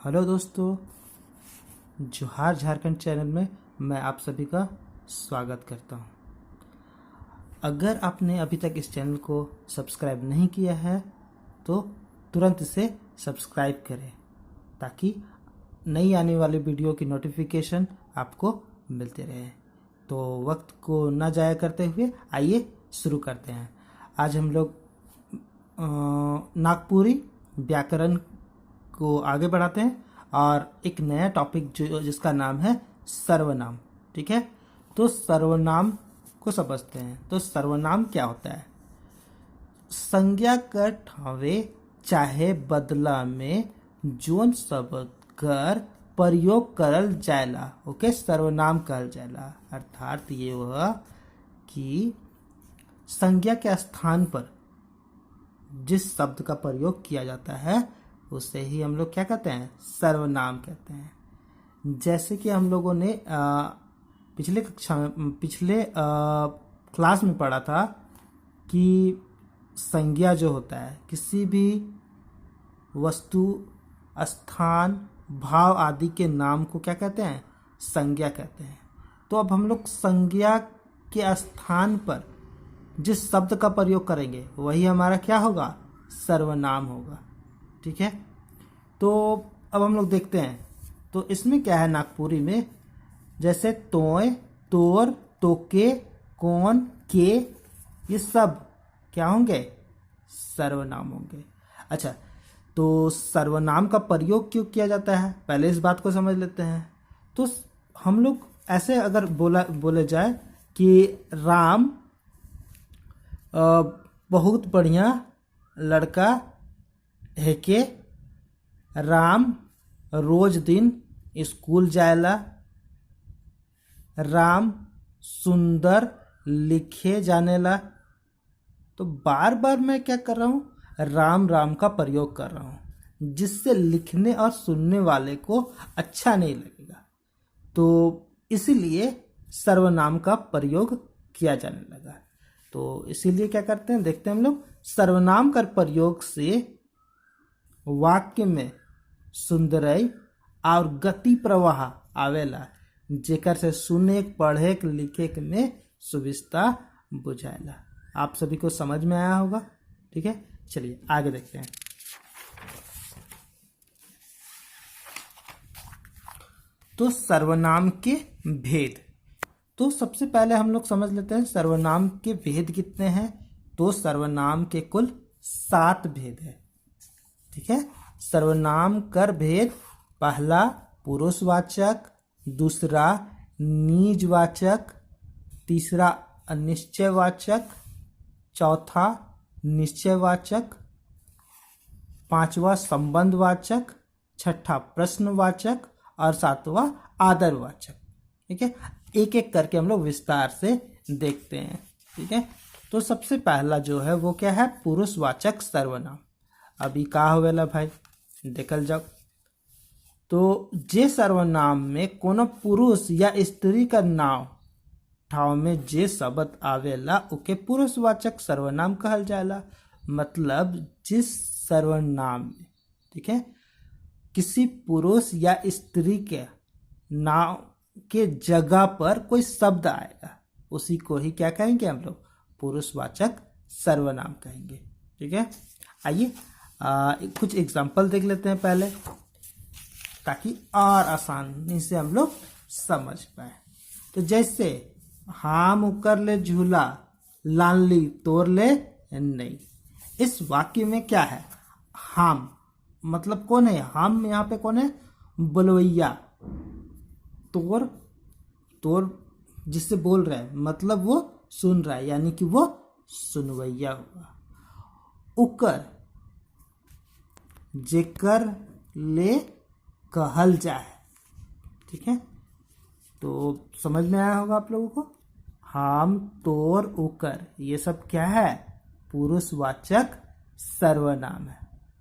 Hello दोस्तों, जोहार Jharkhand channel में मैं आप सभी का स्वागत करता हूं। अगर आपने अभी तक इस चैनल को सब्सक्राइब नहीं किया है तो तुरंत इसे सब्सक्राइब करें ताकि नई आने वाली वीडियो की नोटिफिकेशन आपको मिलते रहे। तो वक्त को ना जाया करते हुए आइए शुरू करते हैं। आज हम लोग नागपुरी व्याकरण को आगे बढ़ाते हैं और एक नया टॉपिक जिसका नाम है सर्वनाम। ठीक है, तो सर्वनाम को समझते हैं। तो सर्वनाम क्या होता है? संज्ञा कर ठावे चाहे बदला में जोन शब्द कर प्रयोग करल जायला ओके सर्वनाम कहल जायला। अर्थात ये वह कि संज्ञा के स्थान पर जिस शब्द का प्रयोग किया जाता है उसे ही हम लोग क्या कहते हैं? सर्वनाम कहते हैं। जैसे कि हम लोगों ने पिछले क्लास में पढ़ा था कि संज्ञा जो होता है किसी भी वस्तु, स्थान, भाव आदि के नाम को क्या कहते हैं? संज्ञा कहते हैं। तो अब हम लोग संज्ञा के स्थान पर जिस शब्द का प्रयोग करेंगे वही हमारा क्या होगा? सर्वनाम होगा। ठीक है, तो अब हम लोग देखते हैं। तो इसमें क्या है नागपुरी में, जैसे तोय, तोर, तोके, कौन, के, ये सब क्या होंगे? सर्वनाम होंगे। अच्छा, तो सर्वनाम का प्रयोग क्यों किया जाता है पहले इस बात को समझ लेते हैं। तो हम लोग ऐसे अगर बोले जाए कि राम बहुत बढ़िया लड़का है के राम रोज दिन स्कूल जाएला, राम सुंदर लिखे जानेला। तो बार बार मैं क्या कर रहा हूँ? राम राम का प्रयोग कर रहा हूँ, जिससे लिखने और सुनने वाले को अच्छा नहीं लगेगा। तो इसीलिए सर्वनाम का प्रयोग किया जाने लगा। तो इसीलिए क्या करते हैं, देखते हैं हम लोग। सर्वनाम का प्रयोग से वाक्य में सुंदरई और गति प्रवाह आवेला, जेकर से सुने, पढ़े, लिखे में सुविस्ता बुझाएला। आप सभी को समझ में आया होगा। ठीक है, चलिए आगे देखते हैं। तो सर्वनाम के भेद। तो सबसे पहले हम लोग समझ लेते हैं सर्वनाम के भेद कितने हैं। तो सर्वनाम के कुल 7 भेद है। ठीक है, सर्वनाम कर भेद: पहला पुरुषवाचक, दूसरा निजवाचक, तीसरा अनिश्चयवाचक, चौथा निश्चयवाचक, पांचवा संबंधवाचक, छठा प्रश्नवाचक और सातवां आदरवाचक। ठीक है, एक एक करके हम लोग विस्तार से देखते हैं। ठीक है, तो सबसे पहला जो है वो क्या है? पुरुषवाचक सर्वनाम। अभी का होवेला भाई, देखल जाओ। तो जे सर्वनाम में कोनो पुरुष या स्त्री का नाम ठाव में जे शब्द आवेला उके पुरुषवाचक सर्वनाम कहल जाएला। मतलब जिस सर्वनाम में, ठीक है, किसी पुरुष या स्त्री के नाम के जगह पर कोई शब्द आएगा उसी को ही क्या कहेंगे हम लोग? पुरुषवाचक सर्वनाम कहेंगे। ठीक है, आइए कुछ एग्जाम्पल देख लेते हैं पहले, ताकि और आसानी से हम लोग समझ पाए। तो जैसे हाम उकर ले झूला, लानली तोड़ ले नहीं। इस वाक्य में क्या है? हाम मतलब कौन है? हाम यहाँ पे कौन है? बोलवैया। तोर, तोर जिससे बोल रहा है मतलब वो सुन रहा है, यानी कि वो सुनवैया हुआ। उकर जेकर ले कहल जाए। ठीक है, तो समझ में आया होगा आप लोगों को। हम, तोर, उकर ये सब क्या है? पुरुषवाचक सर्वनाम है।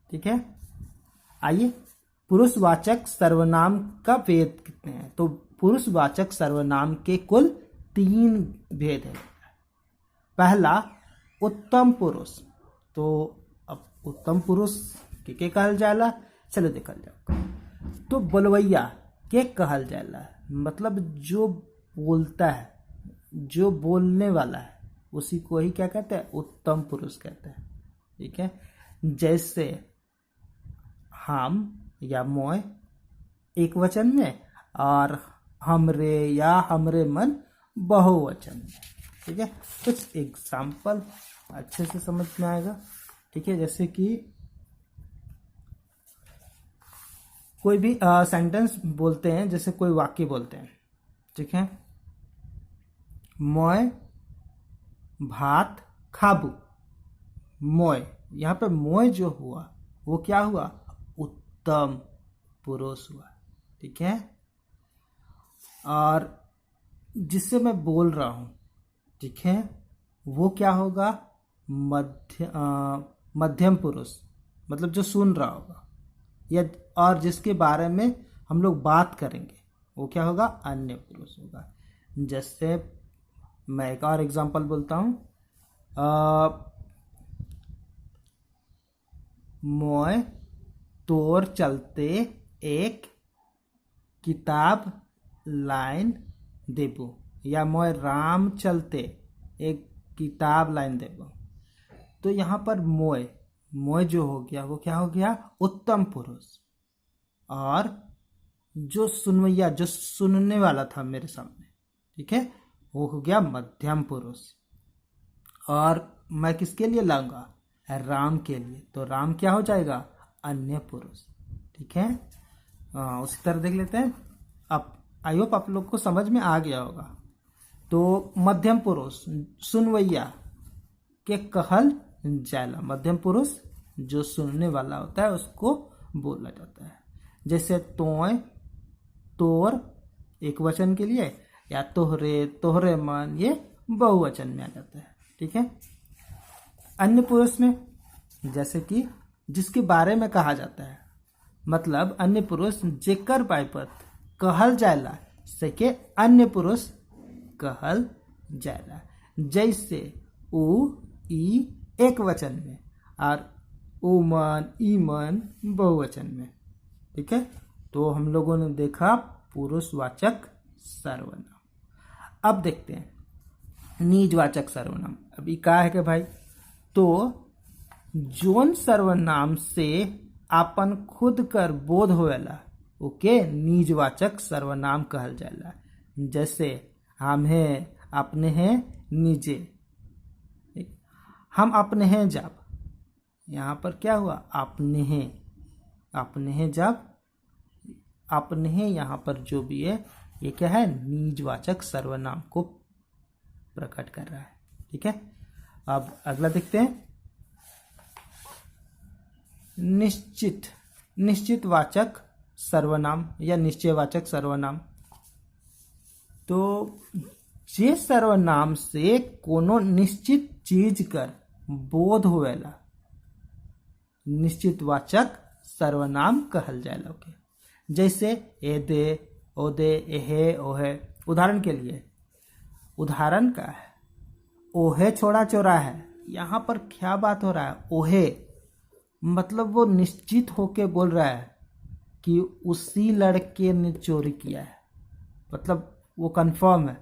ठीक है, आइए पुरुषवाचक सर्वनाम का भेद कितने हैं। तो पुरुषवाचक सर्वनाम के कुल 3 भेद है। पहला उत्तम पुरुष। तो अब उत्तम पुरुष के कहल जाला, चलो देखल जाओ। तो बोलवैया के कहल जाला, मतलब जो बोलता है, जो बोलने वाला है, उसी को ही क्या कहते हैं, उत्तम पुरुष कहते हैं। ठीक है, जैसे हम या मोय एक वचन में और हमरे या हमरे मन बहुवचन में। ठीक है, कुछ एग्जाम्पल अच्छे से समझ में आएगा। ठीक है, जैसे कि कोई भी सेंटेंस बोलते हैं, जैसे कोई वाक्य बोलते हैं। ठीक है, मोय भात खाबू। मोय, यहाँ पे मोय जो हुआ वो क्या हुआ, उत्तम पुरुष हुआ। ठीक है, और जिससे मैं बोल रहा हूं, ठीक है, वो क्या होगा, मध्यम पुरुष, मतलब जो सुन रहा होगा, या और जिसके बारे में हम लोग बात करेंगे वो क्या होगा, अन्य पुरुष होगा। जैसे मैं एक और एग्जांपल बोलता हूं, मोय तोर चलते एक किताब लाइन देबो, या मोय राम चलते एक किताब लाइन देबो। तो यहाँ पर मोय, मोय जो हो गया वो क्या हो गया, उत्तम पुरुष, और जो सुनवैया, जो सुनने वाला था मेरे सामने, ठीक है, वो हो गया मध्यम पुरुष। और मैं किसके लिए लाऊंगा, राम के लिए, तो राम क्या हो जाएगा, अन्य पुरुष। ठीक है, उसी तरह देख लेते हैं। अब आई होप आप लोग को समझ में आ गया होगा। तो मध्यम पुरुष सुनवैया के कहल जाला, मध्यम पुरुष जो सुनने वाला होता है उसको बोला जाता है। जैसे तोय तोर एक वचन के लिए, या तोहरे तोहरे मन ये बहुवचन में आ जाता है। ठीक है, अन्य पुरुष में जैसे कि जिसके बारे में कहा जाता है, मतलब अन्य पुरुष जेकर बाइपत कहल जाला सके अन्य पुरुष कहल जाला। जैसे उ ई एक वचन में और उमन ईमन बहुवचन में। ठीक है, तो हम लोगों ने देखा पुरुषवाचक सर्वनाम। अब देखते हैं निजवाचक सर्वनाम। अभी क्या है कि भाई, तो जोन सर्वनाम से आपन खुद कर बोध होवेला ओके निजवाचक सर्वनाम कहल जाला। जैसे हम हैं, अपने हैं, निजे। हम अपने हैं जब, यहाँ पर क्या हुआ, अपने हैं, अपने हैं जब, अपने हैं यहाँ पर जो भी है ये क्या है, निजवाचक सर्वनाम को प्रकट कर रहा है। ठीक है, अब अगला देखते हैं निश्चित, निश्चितवाचक सर्वनाम या निश्चयवाचक सर्वनाम। तो जे सर्वनाम से कोनो निश्चित चीज कर बोध होवेला निश्चितवाचक सर्वनाम कहल जाएला। ओके, जैसे एदे ओदे एहे ओहे। उदाहरण के लिए, उदाहरण का है ओहे छोड़ा चोरा है। यहाँ पर क्या बात हो रहा है, ओहे मतलब वो निश्चित होके बोल रहा है कि उसी लड़के ने चोरी किया है, मतलब वो कंफर्म है,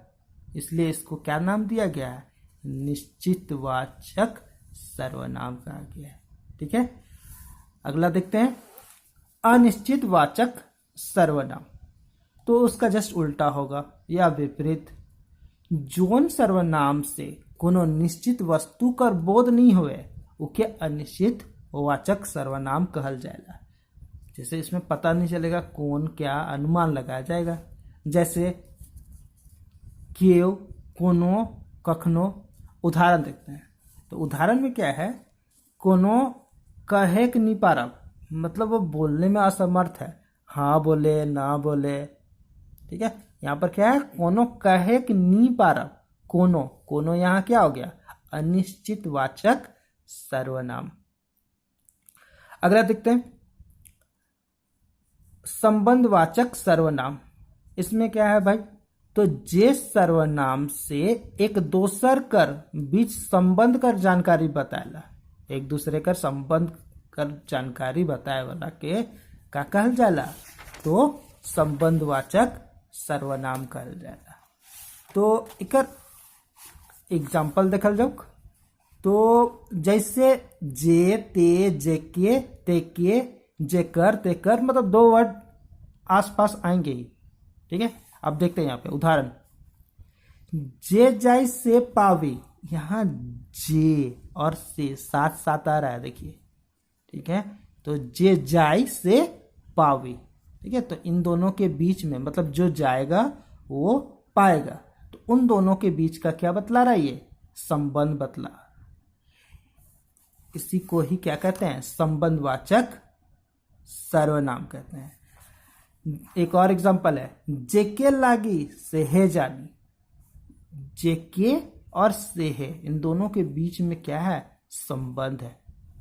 इसलिए इसको क्या नाम दिया गया है, निश्चितवाचक सर्वनाम कहा गया है। ठीक है, अगला देखते हैं अनिश्चितवाचक सर्वनाम। तो उसका जस्ट उल्टा होगा या विपरीत। जोन सर्वनाम से कोनो निश्चित वस्तु कर बोध नहीं हुए उके अनिश्चित वाचक सर्वनाम कहल जाएगा। जैसे इसमें पता नहीं चलेगा कौन क्या, अनुमान लगाया जाएगा। जैसे क्यों, कोनो, कखनो। उदाहरण देखते हैं, तो उदाहरण में क्या है, कोनो कहे कि नहीं पारब, मतलब वो बोलने में असमर्थ है, हाँ बोले ना बोले। ठीक है, यहाँ पर क्या है, कोनो कहे कि नहीं पारब, कोनो, कोनो यहाँ क्या हो गया, अनिश्चितवाचक सर्वनाम। अगला देखते हैं संबंधवाचक सर्वनाम। इसमें क्या है भाई, तो जे सर्वनाम से एक दोसर कर बीच संबंध कर जानकारी बताएला, एक दूसरे कर संबंध कर जानकारी बताए वाला के का कहल जाला, तो संबंधवाचक सर्वनाम कहल जाएगा। तो एकर एग्जाम्पल देखल जाओ। तो जैसे जे, ते, जेके, तेके, जेकर, तेकर, मतलब 2 वर्ड आसपास आएंगे ही। ठीक है, अब देखते हैं यहाँ पे उदाहरण। जे जाय से पावे, यहाँ जे और से साथ साथ आ रहा है, देखिए। ठीक है, तो जे जाय से पावे। ठीक है, तो इन दोनों के बीच में, मतलब जो जाएगा वो पाएगा, तो उन दोनों के बीच का क्या बतला रहा है? ये संबंध बतला। इसी को ही क्या कहते हैं? संबंधवाचक सर्वनाम कहते हैं। एक और एग्जांपल है, जेके लागी सेहे जानी। जेके और सेहे, इन दोनों के बीच में क्या है? संबंध है।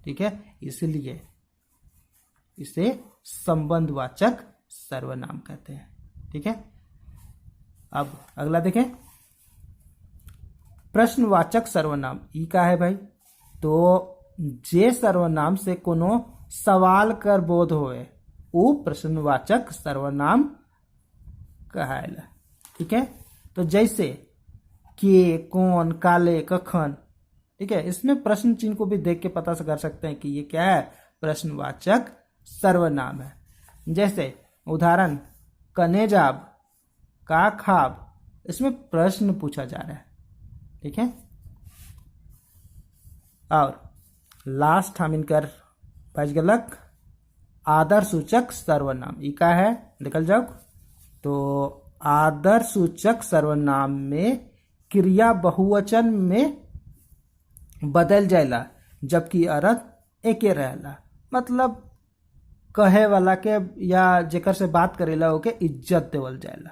ठीक है, इसलिए इसे संबंधवाचक सर्वनाम कहते हैं। ठीक है, अब अगला देखें, प्रश्नवाचक सर्वनाम। ई का है भाई? तो जे सर्वनाम से कोनो सवाल कर बोध होए वो प्रश्नवाचक सर्वनाम कहायला। ठीक है, तो जैसे के, कौन, काले, कखन। ठीक है, इसमें प्रश्न चिन्ह को भी देख के पता कर सकते हैं कि ये क्या है? प्रश्नवाचक सर्वनाम है। जैसे उदाहरण, कने जाब, का खाब, इसमें प्रश्न पूछा जा रहा है। ठीक है, और लास्ट हम इनकर बच गलक आदर सूचक सर्वनाम। ई का है? निकल जाओ। तो आदर सूचक सर्वनाम में क्रिया बहुवचन में बदल जाएला, जबकि अर्थ एके रहेला। मतलब कहे वाला के या जेकर से बात करेला ओके इज्जत देवल जाएला,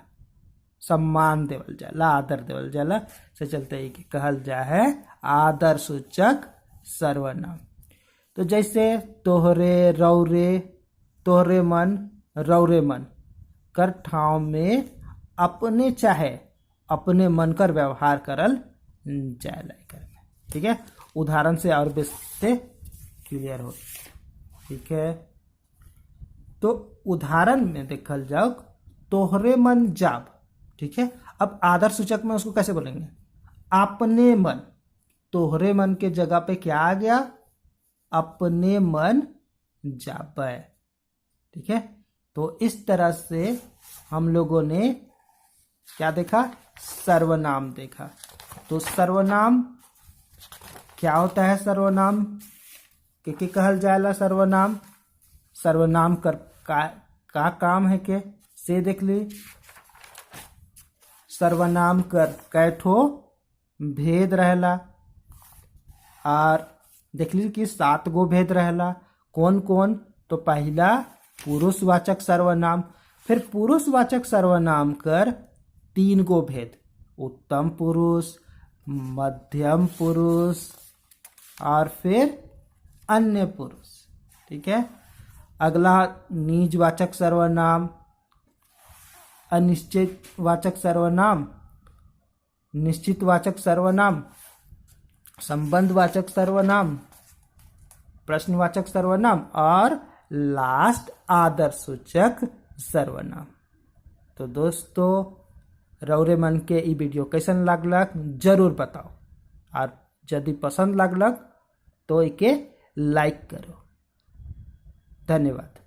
सम्मान देवल जाला, आदर देवल जाला। से चलते ही कहल जा है आदर सूचक सर्वनाम। तो जैसे तोहरे, रौरे, तोहरे मन, रौरे मन कर ठाव में अपने चाहे अपने मन कर व्यवहार करल जाएला। ठीक है, उदाहरण से और बेसे क्लियर हो। ठीक है, तो उदाहरण में देखल जाओ, तोहरे मन जाब। ठीक है, अब आदर सूचक में उसको कैसे बोलेंगे? अपने मन। तोहरे मन के जगह पे क्या आ गया? अपने मन जाबे। ठीक है, तो इस तरह से हम लोगों ने क्या देखा? सर्वनाम देखा। तो सर्वनाम क्या होता है? सर्वनाम के कहल जाएला सर्वनाम। सर्वनाम कर का काम है के से देख ली। सर्वनाम कर कैठो भेद रहेला, और देख ली कि 7 गो भेद रहेला। कौन कौन? तो पहला पुरुषवाचक सर्वनाम, फिर पुरुषवाचक सर्वनाम कर 3 गो भेद, उत्तम पुरुष, मध्यम पुरुष और फिर अन्य पुरुष। ठीक है, अगला निजवाचक सर्वनाम, अनिश्चित वाचक सर्वनाम, निश्चितवाचक सर्वनाम, संबंधवाचक सर्वनाम, प्रश्नवाचक सर्वनाम और लास्ट आदर सूचक सर्वनाम। तो दोस्तों, रौरे मन के ई वीडियो कैसन लागलक जरूर बताओ, और यदि पसंद लागलक तो इके लाइक करो। धन्यवाद।